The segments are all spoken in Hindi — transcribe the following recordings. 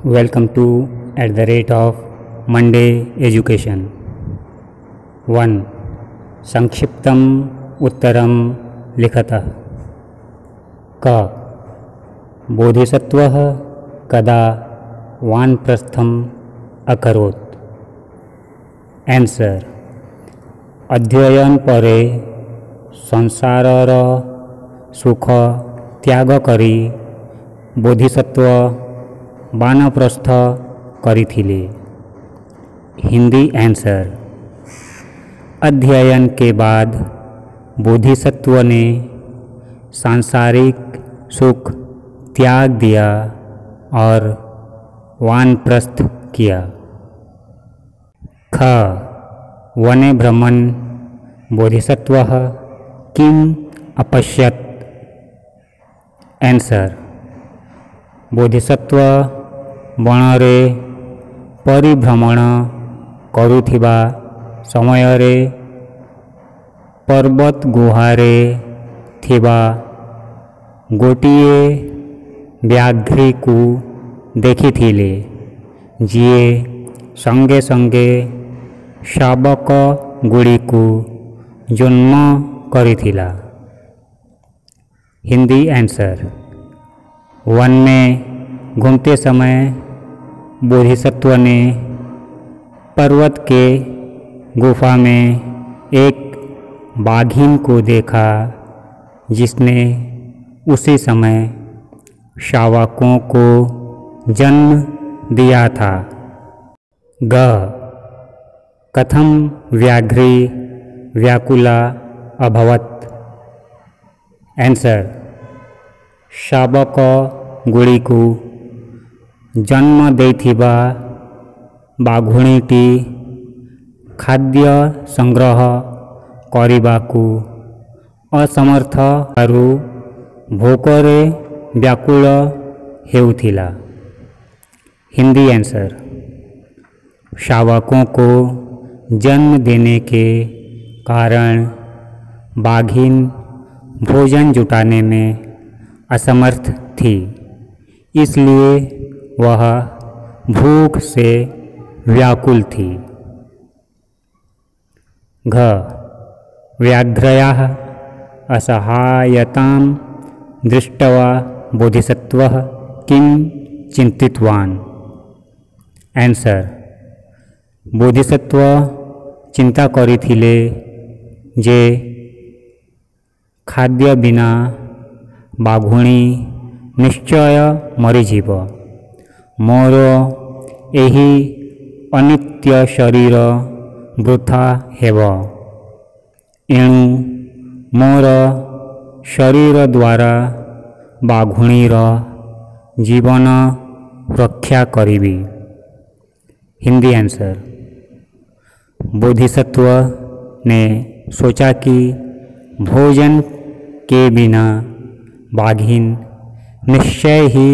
Welcome to @Monday Education. 1. संक्षिप्तम उत्तरम लिखतः। क. बोधिसत्वः कदा वानप्रस्थम अकरोत्। आंसर. अध्ययन परे संसारर सुख त्याग करी बोधिसत्व वानप्रस्थ करिथिले। हिंदी आंसर. अध्ययन के बाद बोधिसत्व ने सांसारिक सुख त्याग दिया और वानप्रस्थ किया। ख. वने भ्रमन् बोधिसत्वः किम अपश्यत्। आंसर. बोधिसत्व वणरे परिभ्रमण करुथिबा समयरे पर्वत गुहारे थिबा गोटिए व्याघ्री को देखिथिले, जिए संगे संगे शाबक गुड़ी को जन्म करिथिला। हिंदी आंसर. वन में घूमते समय बोधिसत्व ने पर्वत के गुफा में एक बाघिन को देखा, जिसने उसी समय शावकों को जन्म दिया था। ग. कथम व्याघ्री व्याकुला अभवत्। आंसर. शाबक गुड़ी को जन्म देथिबा बाघुणीटी खाद्य संग्रह करिबाकू असमर्थ आरु भोकरे व्याकुल हेउथिला। हिंदी आंसर. शावकों को जन्म देने के कारण बाघिन भोजन जुटाने में असमर्थ थी, इसलिए वह भूख से व्याकुल थी। घ. व्याघ्रयाः असहायतां दृष्ट्वा बोधिसत्वः किं चिन्तितवान्। आंसर. बोधिसत्व चिंता करिथिले जे खाद्य बिना बाघुणी निश्चय मरीजिव। मोर एही अनित्य शरीर वृथा हेब, एणु मोर शरीर द्वारा बाघुणीर जीवन रक्षा करिबी। हिंदी आंसर. बोधिसत्व ने सोचा कि भोजन के बिना बाघिन निश्चय ही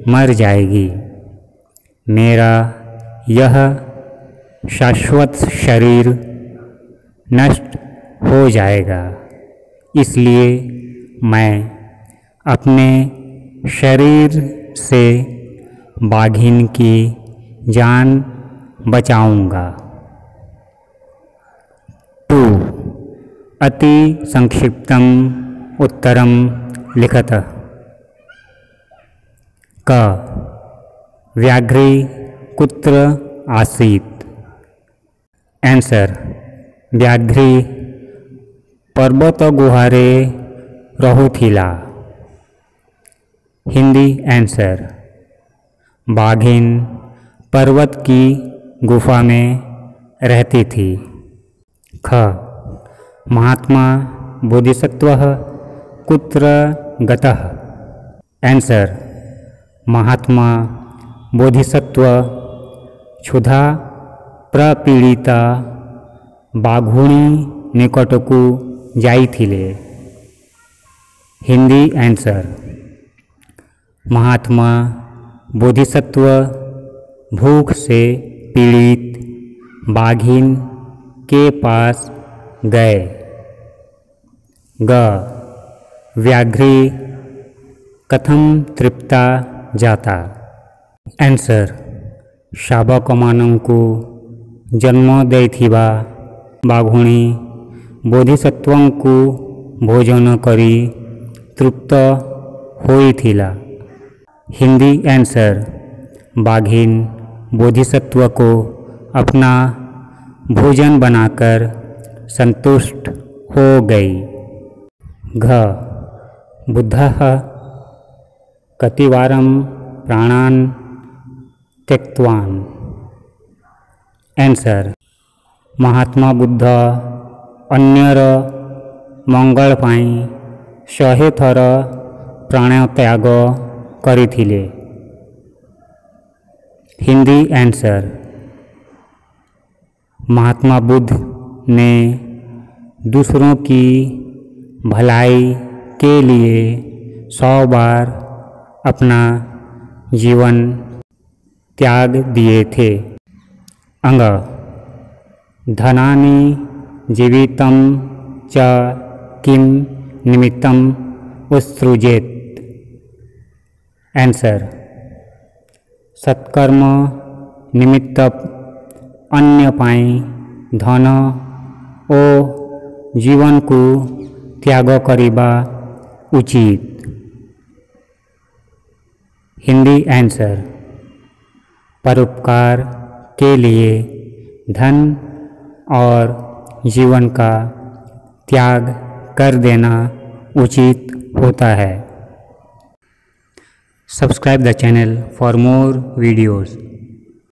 मर जाएगी। मेरा यह शाश्वत शरीर नष्ट हो जाएगा, इसलिए मैं अपने शरीर से बाघिन की जान बचाऊंगा। 2. अति संक्षिप्तम उत्तरम लिखतः। क. व्याघ्री कुत्र आसीत्। आंसर. व्याघ्री पर्वत गुहारे रहुथिला। हिंदी आंसर. बाघिन पर्वत की गुफा में रहती थी। ख. महात्मा बोधिसत्वः कुत्र गतः। आंसर. महात्मा बोधिसत्व क्षुधा प्रपीड़िता बाघुणी निकटकू जाइथिले। हिंदी आंसर. महात्मा बोधिसत्व भूख से पीड़ित बाघिन के पास गए। ग. व्याघ्री कथम तृप्ता जाता। आंसर शाबकमानंकु जन्म देइथिबा बाघुणी बोधिसत्वंकु भोजन करी तृप्त होइथिला। हिंदी आंसर बाघिन बोधिसत्व को अपना भोजन बनाकर संतुष्ट हो गई। घ बुद्धः कतिवारं प्राणान् त्यक्तवान्। आंसर महात्मा बुद्ध अन्यर मंगल पाई 100 थर प्राणत्याग करिथिले। हिंदी आंसर महात्मा बुद्ध ने दूसरों की भलाई के लिए 100 बार अपना जीवन त्याग दिए थे। अंग धनानि जीवितं च किम निमित्तम् उत्सृजेत्। आंसर सत्कर्म निमित्त अन्य पाई धन ओ जीवन को त्याग करिबा उचित। हिंदी आंसर परोपकार के लिए धन और जीवन का त्याग कर देना उचित होता है। Subscribe the channel for more videos.